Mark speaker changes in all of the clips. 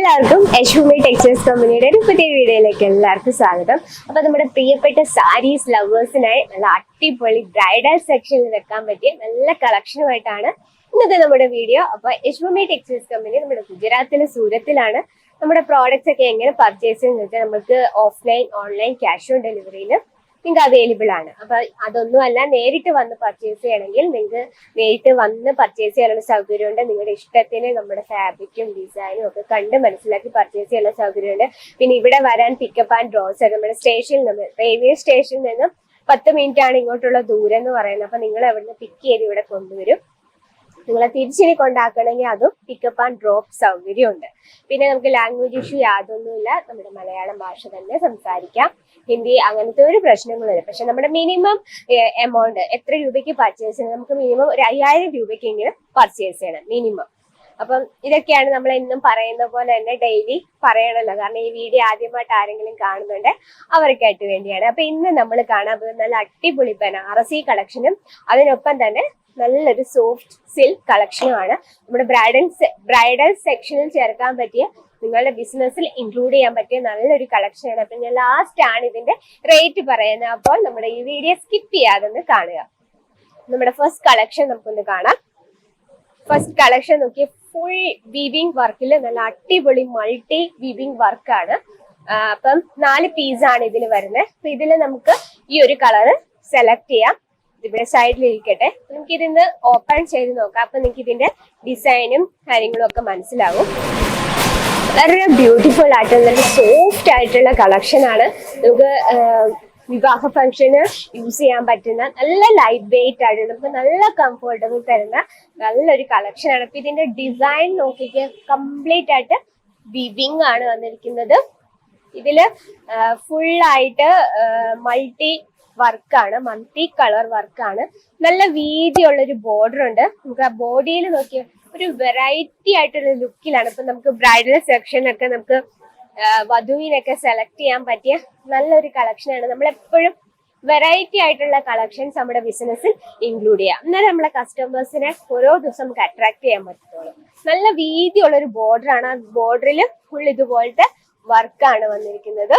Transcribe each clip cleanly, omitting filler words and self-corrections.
Speaker 1: എല്ലാവർക്കും യശ്വമി ടെക്സ്റ്റൈൽസ് കമ്പനിയുടെ ഒരു പുതിയ വീഡിയോയിലേക്ക് എല്ലാവർക്കും സ്വാഗതം. അപ്പൊ നമ്മുടെ പ്രിയപ്പെട്ട സാരീസ് ലവേഴ്സിനായി നല്ല അടിപൊളി ബ്രൈഡൽ സെക്ഷനിൽ വെക്കാൻ പറ്റിയ നല്ല കളക്ഷനുമായിട്ടാണ് ഇന്നത്തെ നമ്മുടെ വീഡിയോ. അപ്പൊ യശ്വമി ടെക്സ്റ്റൈൽസ് കമ്പനി നമ്മുടെ ഗുജറാത്തിലെ സൂരത്തിലാണ്. നമ്മുടെ പ്രോഡക്ട്സ് ഒക്കെ എങ്ങനെ പർച്ചേസ് ചെയ്യുന്നത് വെച്ചാൽ നമുക്ക് ഓഫ്ലൈൻ ഓൺലൈൻ ക്യാഷ് ഓൺ ഡെലിവറിയിൽ നിങ്ങൾക്ക് അവൈലബിൾ ആണ്. അപ്പൊ അതൊന്നും അല്ല, നേരിട്ട് വന്ന് പർച്ചേസ് ചെയ്യണമെങ്കിൽ നിങ്ങൾക്ക് നേരിട്ട് വന്ന് പർച്ചേസ് ചെയ്യാനുള്ള സൗകര്യമുണ്ട്. നിങ്ങളുടെ ഇഷ്ടത്തിന് നമ്മുടെ ഫാബ്രിക്കും ഡിസൈനും ഒക്കെ കണ്ട് മനസ്സിലാക്കി പർച്ചേസ് ചെയ്യാനുള്ള സൗകര്യമുണ്ട്. പിന്നെ ഇവിടെ വരാൻ പിക്കപ്പ് ആൻഡ് ഡ്രോപ്സ് ഒക്കെ നമ്മുടെ സ്റ്റേഷനിൽ നിന്ന്, റെയിൽവേ സ്റ്റേഷനിൽ നിന്നും 10 മിനിറ്റ് ആണ് ഇങ്ങോട്ടുള്ള ദൂരം എന്ന് പറയുന്നത്. അപ്പൊ നിങ്ങൾ എവിടുന്ന് പിക്ക് ചെയ്ത് ഇവിടെ കൊണ്ടുവരും. നിങ്ങളെ തിരിച്ചിനി കൊണ്ടാക്കണമെങ്കിൽ അതും പിക്കപ്പ് ആൻഡ് ഡ്രോപ്പ് സൗകര്യമുണ്ട്. പിന്നെ നമുക്ക് ലാംഗ്വേജ് ഇഷ്യൂ യാതൊന്നുമില്ല, നമ്മുടെ മലയാളം ഭാഷ തന്നെ സംസാരിക്കാം. ഹിന്ദി അങ്ങനത്തെ ഒരു പ്രശ്നങ്ങളില്ല. പക്ഷെ നമ്മുടെ മിനിമം എമൗണ്ട് എത്ര രൂപയ്ക്ക് പർച്ചേസ് ചെയ്യണം, നമുക്ക് മിനിമം ഒരു 5000 രൂപയ്ക്കെങ്കിലും പർച്ചേസ് ചെയ്യണം മിനിമം. അപ്പം ഇതൊക്കെയാണ് നമ്മൾ എന്നും പറയുന്ന പോലെ തന്നെ ഡെയിലി പറയണല്ലോ, കാരണം ഈ വീഡിയോ ആദ്യമായിട്ട് ആരെങ്കിലും കാണുന്നുണ്ട് അവർക്കായിട്ട് വേണ്ടിയാണ്. അപ്പൊ ഇന്ന് നമ്മൾ കാണാൻ പോകുന്ന നല്ല അടിപൊളി ബനാറസി കളക്ഷനും അതിനൊപ്പം തന്നെ നല്ലൊരു സോഫ്റ്റ് സിൽക്ക് കളക്ഷനുമാണ്. നമ്മുടെ ബ്രൈഡൽ സെക്ഷനിൽ ചേർക്കാൻ പറ്റിയ, നിങ്ങളുടെ ബിസിനസ്സിൽ ഇൻക്ലൂഡ് ചെയ്യാൻ പറ്റിയ നല്ലൊരു കളക്ഷനാണ്. അപ്പൊ ഞാൻ ലാസ്റ്റ് ആണ് ഇതിന്റെ റേറ്റ് പറയുന്നത്. അപ്പോൾ നമ്മുടെ ഈ വീഡിയോ സ്കിപ്പ് ചെയ്യാതെ കാണുക. നമ്മുടെ ഫസ്റ്റ് കളക്ഷൻ നമുക്കൊന്ന് കാണാം. ഫസ്റ്റ് കളക്ഷൻ നോക്കിയ ഫുൾ വീവിംഗ് വർക്കിൽ നല്ല അടിപൊളി മൾട്ടി വീവിംഗ് വർക്കാണ്. അപ്പം 4 പീസാണ് ഇതിൽ വരുന്നത്. അപ്പൊ ഇതിൽ നമുക്ക് ഈ ഒരു കളറ് സെലക്ട് ചെയ്യാം. ഇവിടെ സൈഡിൽ ഇരിക്കട്ടെ, നമുക്ക് ഇതിന്ന് ഓപ്പൺ ചെയ്ത് നോക്കാം. അപ്പൊ നിങ്ങൾക്ക് ഇതിന്റെ ഡിസൈനും കാര്യങ്ങളും ഒക്കെ മനസ്സിലാവും. വളരെ ബ്യൂട്ടിഫുൾ ആയിട്ടുള്ള സോഫ്റ്റ് ആയിട്ടുള്ള കളക്ഷൻ ആണ്. നമുക്ക് വിവാഹ ഫംഗ്ഷന് യൂസ് ചെയ്യാൻ പറ്റുന്ന നല്ല ലൈറ്റ് വെയിറ്റ് ആയിട്ട് നമുക്ക് നല്ല കംഫർട്ടബിൾ തരുന്ന നല്ലൊരു കളക്ഷൻ ആണ്. അപ്പൊ ഇതിന്റെ ഡിസൈൻ നോക്കിക്ക് കംപ്ലീറ്റ് ആയിട്ട് വിവിങ് ആണ് വന്നിരിക്കുന്നത്. ഇതില് ഫുൾ ആയിട്ട് മൾട്ടി വർക്കാണ്, മൾട്ടി കളർ വർക്കാണ്. നല്ല വീതിയുള്ള ഒരു ബോർഡർ ഉണ്ട്. നമുക്ക് ആ ബോഡിയിൽ നോക്കിയ ഒരു വെറൈറ്റി ആയിട്ടുള്ള ലുക്കിലാണ്. ഇപ്പൊ നമുക്ക് ബ്രൈഡൽ സെക്ഷനൊക്കെ നമുക്ക് വധുവിനൊക്കെ സെലക്ട് ചെയ്യാൻ പറ്റിയ നല്ലൊരു കളക്ഷനാണ്. നമ്മളെപ്പോഴും വെറൈറ്റി ആയിട്ടുള്ള കളക്ഷൻസ് നമ്മുടെ ബിസിനസ്സിൽ ഇൻക്ലൂഡ് ചെയ്യാം. എന്നാലും നമ്മളെ കസ്റ്റമേഴ്സിനെ ഓരോ ദിവസം നമുക്ക് അട്രാക്ട് ചെയ്യാൻ പറ്റത്തുള്ളൂ. നല്ല വീതിയുള്ള ഒരു ബോർഡർ ആണ്. ആ ബോർഡറിൽ ഫുൾ ഇതുപോലത്തെ വർക്കാണ് വന്നിരിക്കുന്നത്.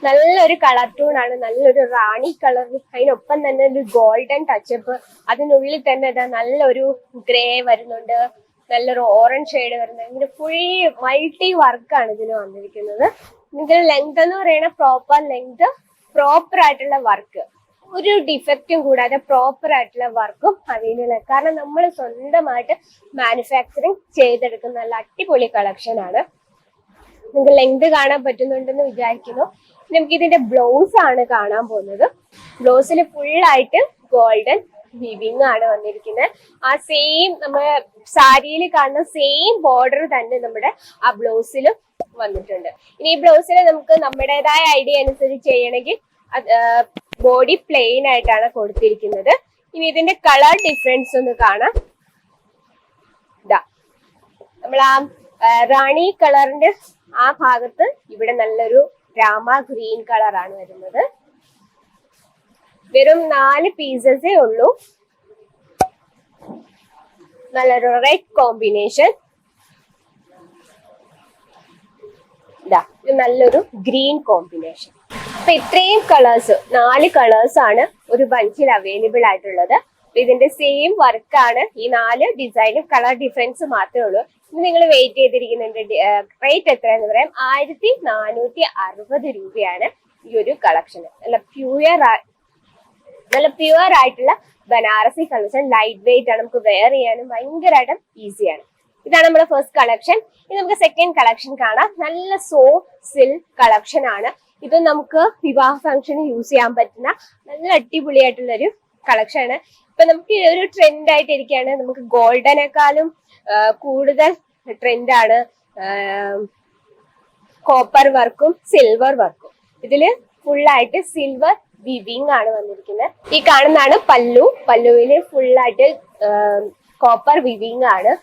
Speaker 1: നല്ലൊരു കളർ ടൂൺ ആണ്, നല്ലൊരു റാണി കളർ. അതിനൊപ്പം തന്നെ ഒരു ഗോൾഡൻ ടച്ചപ്പ്. അതിനുള്ളിൽ തന്നെ നല്ലൊരു ഗ്രേ വരുന്നുണ്ട്, നല്ലൊരു ഓറഞ്ച് ഷെയ്ഡ് വരുന്നത്. ഇങ്ങനെ ഫുൾ മൾട്ടി വർക്കാണ് ഇതിന് വന്നിരിക്കുന്നത്. ഇതിന്റെ ലെങ്ത് എന്ന് പറയുന്ന പ്രോപ്പർ ലെങ്ത്, പ്രോപ്പർ ആയിട്ടുള്ള വർക്ക്, ഒരു ഡിഫക്റ്റും കൂടാതെ പ്രോപ്പർ ആയിട്ടുള്ള വർക്കും അവൈലബിൾ ആണ്. കാരണം നമ്മൾ സ്വന്തമായിട്ട് മാനുഫാക്ചറിങ് ചെയ്തെടുക്കുന്ന നല്ല അടിപൊളി കളക്ഷൻ ആണ്. നിങ്ങൾക്ക് ലെങ്ത് കാണാൻ പറ്റുന്നുണ്ടെന്ന് വിചാരിക്കുന്നു. നമുക്ക് ഇതിന്റെ ബ്ലൗസ് ആണ് കാണാൻ പോകുന്നത്. ബ്ലൗസിൽ ഫുൾ ആയിട്ട് ഗോൾഡൻ വിവിങ് ആണ് വന്നിരിക്കുന്നത്. ആ സെയിം നമ്മുടെ സാരിയിൽ കാണുന്ന സെയിം ബോർഡർ തന്നെ നമ്മുടെ ആ ബ്ലൗസിലും വന്നിട്ടുണ്ട്. ഇനി ഈ ബ്ലൗസിൽ നമുക്ക് നമ്മുടേതായ ഐഡിയ അനുസരിച്ച് ചെയ്യണമെങ്കിൽ ബോഡി പ്ലെയിൻ ആയിട്ടാണ് കൊടുത്തിരിക്കുന്നത്. ഇനി ഇതിന്റെ കളർ ഡിഫറൻസ് ഒന്ന് കാണാം. ഇതാ നമ്മൾ ആ റാണി കളറിന്റെ ആ ഭാഗത്ത് ഇവിടെ നല്ലൊരു രാമ ഗ്രീൻ കളറാണ് വരുന്നത്. വെറും 4 പീസസേ ഉള്ളൂ. നല്ലൊരു റെഡ് കോമ്പിനേഷൻ. ഇതാ നല്ലൊരു ഗ്രീൻ കോമ്പിനേഷൻ. അപ്പൊ ഇത്രയും കളേഴ്സ്, 4 കളേഴ്സ് ആണ് ഒരു ബഞ്ചിൽ അവൈലബിൾ ആയിട്ടുള്ളത്. ഇതിന്റെ സെയിം വർക്കാണ്. ഈ 4 ഡിസൈനും കളർ ഡിഫറൻസ് മാത്രമേ ഉള്ളൂ. നിങ്ങൾ വെയിറ്റ് ചെയ്തിരിക്കുന്നുണ്ട്. റേറ്റ് എത്രയെന്ന് പറയാം. 1460 രൂപയാണ് ഈ ഒരു കളക്ഷന്. നല്ല പ്യുവർ ആയിട്ടുള്ള ബനാറസി കളക്ഷൻ. ലൈറ്റ് വെയിറ്റ് ആണ്, നമുക്ക് വെയർ ചെയ്യാനും ഭയങ്കരമായിട്ടും ഈസിയാണ്. ഇതാണ് നമ്മുടെ ഫസ്റ്റ് കളക്ഷൻ. ഇനി നമുക്ക് സെക്കൻഡ് കളക്ഷൻ കാണാം. നല്ല സോഫ്റ്റ് സിൽക്ക് കളക്ഷൻ ആണ്. ഇത് നമുക്ക് വിവാഹ ഫംഗ്ഷന് യൂസ് ചെയ്യാൻ പറ്റുന്ന നല്ല അടിപൊളിയായിട്ടുള്ള ഒരു കളക്ഷൻ ആണ്. ഇപ്പൊ നമുക്ക് ഒരു ട്രെൻഡ് ആയിട്ട് ഇരിക്കുകയാണ്. നമുക്ക് ഗോൾഡനേക്കാളും കൂടുതൽ ട്രെൻഡാണ് കോപ്പർ വർക്കും സിൽവർ വർക്കും. ഇതില് ഫുള്ളായിട്ട് സിൽവർ വിവിങ് ആണ് വന്നിരിക്കുന്നത്. ഈ കാണുന്നതാണ് പല്ലു. പല്ലുവില് ഫുള്ളായിട്ട് കോപ്പർ വിവിങ് ആണ്.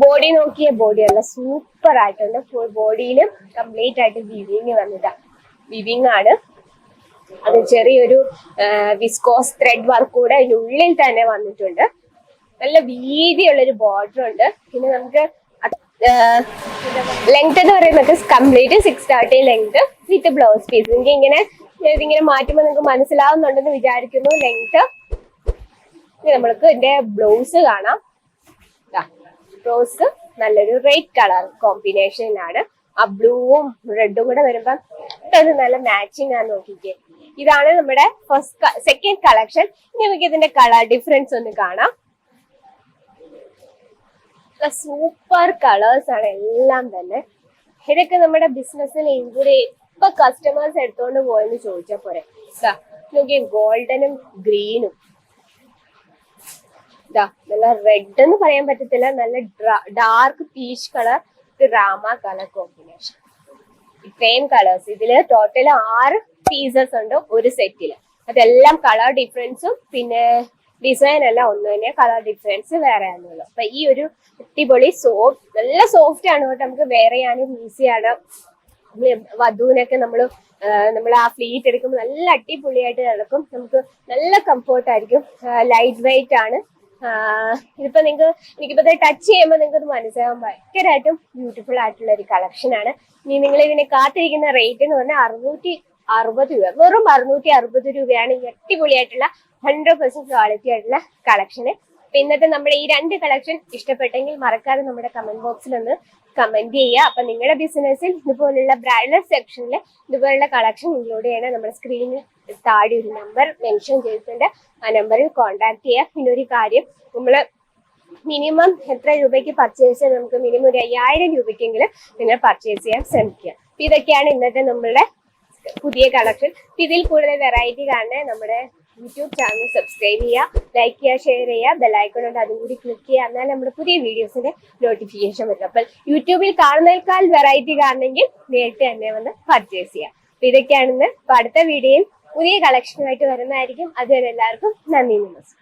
Speaker 1: ബോഡി നോക്കിയ ബോഡി അല്ല, സൂപ്പർ ആയിട്ടുണ്ട്. ഫുൾ ബോഡിയിലും കംപ്ലീറ്റ് ആയിട്ട് വിവിങ് ആണ്. അത് ചെറിയൊരു വിസ്കോസ് ത്രെഡ് വർക്ക് കൂടെ അതിനുള്ളിൽ തന്നെ വന്നിട്ടുണ്ട്. നല്ല വീതിയുള്ള ഒരു ബോർഡർ ഉണ്ട്. പിന്നെ നമുക്ക് ലെങ്ത് എന്ന് പറയുന്നത് complete 630 length with blouse piece. നിങ്ങൾക്ക് ഇതിങ്ങനെ മാറ്റുമ്പോൾ നിങ്ങൾക്ക് മനസ്സിലാവുന്നുണ്ടെന്ന് വിചാരിക്കുന്നു. ലെങ്ത് നമ്മൾക്ക് ഇതിന്റെ ബ്ലൗസ് കാണാം. ബ്ലൗസ് നല്ലൊരു റെഡ് കളർ കോമ്പിനേഷനിലാണ്. ആ ബ്ലൂവും റെഡും കൂടെ വരുമ്പം അത് നല്ല മാച്ചിങ് ആണ്. നോക്കിക്കേ, ഇതാണ് നമ്മുടെ സെക്കൻഡ് കളക്ഷൻ. ഇനി നമുക്ക് ഇതിന്റെ കളർ ഡിഫറൻസ് ഒന്ന് കാണാം. സൂപ്പർ കളേഴ്സ് ആണ് എല്ലാം തന്നെ. ഇതൊക്കെ നമ്മുടെ ബിസിനസ്സിൽ ഇൻക്ലൂഡ് ഇപ്പൊ കസ്റ്റമേഴ്സ് എടുത്തോണ്ട് പോയെന്ന് ചോദിച്ചാൽ പോരെ. നോക്കിയേ, ഗോൾഡനും ഗ്രീനും, നല്ല റെഡ് എന്ന് പറയാൻ പറ്റത്തില്ല, നല്ല dark peach colour, Rama colour combination. ഇത്രയും കളേഴ്സ് ഇതില് ടോട്ടൽ 6 പീസസ് ഉണ്ട് ഒരു സെറ്റില്. അതെല്ലാം കളർ ഡിഫറൻസും പിന്നെ ഡിസൈൻ എല്ലാം ഒന്ന് തന്നെ, കളർ ഡിഫറൻസ് വേറെ ആണുള്ളൂ. അപ്പൊ ഈ ഒരു അടിപൊളി നല്ല സോഫ്റ്റ് ആണ് കേട്ടോ. നമുക്ക് വെയർ ചെയ്യാനും ഈസിയാണ്. വധുവിനൊക്കെ നമ്മൾ ആ ഫ്ലീറ്റ് എടുക്കുമ്പോൾ നല്ല അടിപൊളിയായിട്ട് നടക്കും. നമുക്ക് നല്ല കംഫോർട്ടായിരിക്കും. ലൈറ്റ് വെയിറ്റ് ആണ്. ഇതിപ്പോ എനിക്കിപ്പോ ടച്ച് ചെയ്യുമ്പോൾ നിങ്ങൾക്ക് മനസ്സിലാവും ഭയങ്കരമായിട്ടും ബ്യൂട്ടിഫുൾ ആയിട്ടുള്ള ഒരു കളക്ഷൻ ആണ്. ഇനി നിങ്ങൾ ഇതിനെ കാത്തിരിക്കുന്ന റേറ്റ് എന്ന് പറഞ്ഞാൽ 660 രൂപ, വെറും 660 രൂപയാണ് ഈ അടിപൊളിയായിട്ടുള്ള 100% ക്വാളിറ്റി ആയിട്ടുള്ള കളക്ഷന്. അപ്പൊ ഇന്നത്തെ നമ്മുടെ ഈ 2 കളക്ഷൻ ഇഷ്ടപ്പെട്ടെങ്കിൽ മറക്കാതെ നമ്മുടെ കമന്റ് ബോക്സിൽ ഒന്ന് കമന്റ് ചെയ്യുക. അപ്പൊ നിങ്ങളുടെ ബിസിനസ്സിൽ ഇതുപോലുള്ള ബ്രൈഡൽ സെക്ഷനിൽ ഇതുപോലുള്ള കളക്ഷൻ ഇൻക്ലൂഡ് ചെയ്യണം. നമ്മുടെ സ്ക്രീനിൽ താഴെ ഒരു നമ്പർ മെൻഷൻ ചെയ്തിട്ടുണ്ട്. ആ നമ്പറിൽ കോൺടാക്ട് ചെയ്യുക. പിന്നെ ഒരു കാര്യം, നമ്മള് മിനിമം എത്ര രൂപയ്ക്ക് പർച്ചേസ് ചെയ്യാൻ, നമുക്ക് മിനിമം ഒരു 5000 രൂപയ്ക്കെങ്കിലും നിങ്ങൾ പർച്ചേസ് ചെയ്യാൻ ശ്രമിക്കുക. അപ്പൊ ഇതൊക്കെയാണ് ഇന്നത്തെ നമ്മളുടെ പുതിയ കളക്ഷൻ. ഇതിൽ കൂടുതൽ വെറൈറ്റി കാണാൻ നമ്മുടെ യൂട്യൂബ് ചാനൽ സബ്സ്ക്രൈബ് ചെയ്യുക, ലൈക്ക് ചെയ്യുക, ഷെയർ ചെയ്യുക, ബെല്ലൈക്കൺ ഉണ്ട് അതും കൂടി ക്ലിക്ക് ചെയ്യുക. എന്നാൽ നമ്മുടെ പുതിയ വീഡിയോസിന്റെ നോട്ടിഫിക്കേഷൻ വരും. അപ്പോൾ യൂട്യൂബിൽ കാണുന്നതിനേക്കാൾ വെറൈറ്റി കാണണമെങ്കിൽ നേരിട്ട് തന്നെ വന്ന് പർച്ചേസ് ചെയ്യാം. അപ്പൊ ഇതൊക്കെയാണെന്ന്. അപ്പൊ അടുത്ത വീഡിയോയിൽ പുതിയ കളക്ഷനുമായിട്ട് വരുന്നതായിരിക്കും. അതുവരെ എല്ലാവർക്കും നന്ദി, നമസ്കാരം.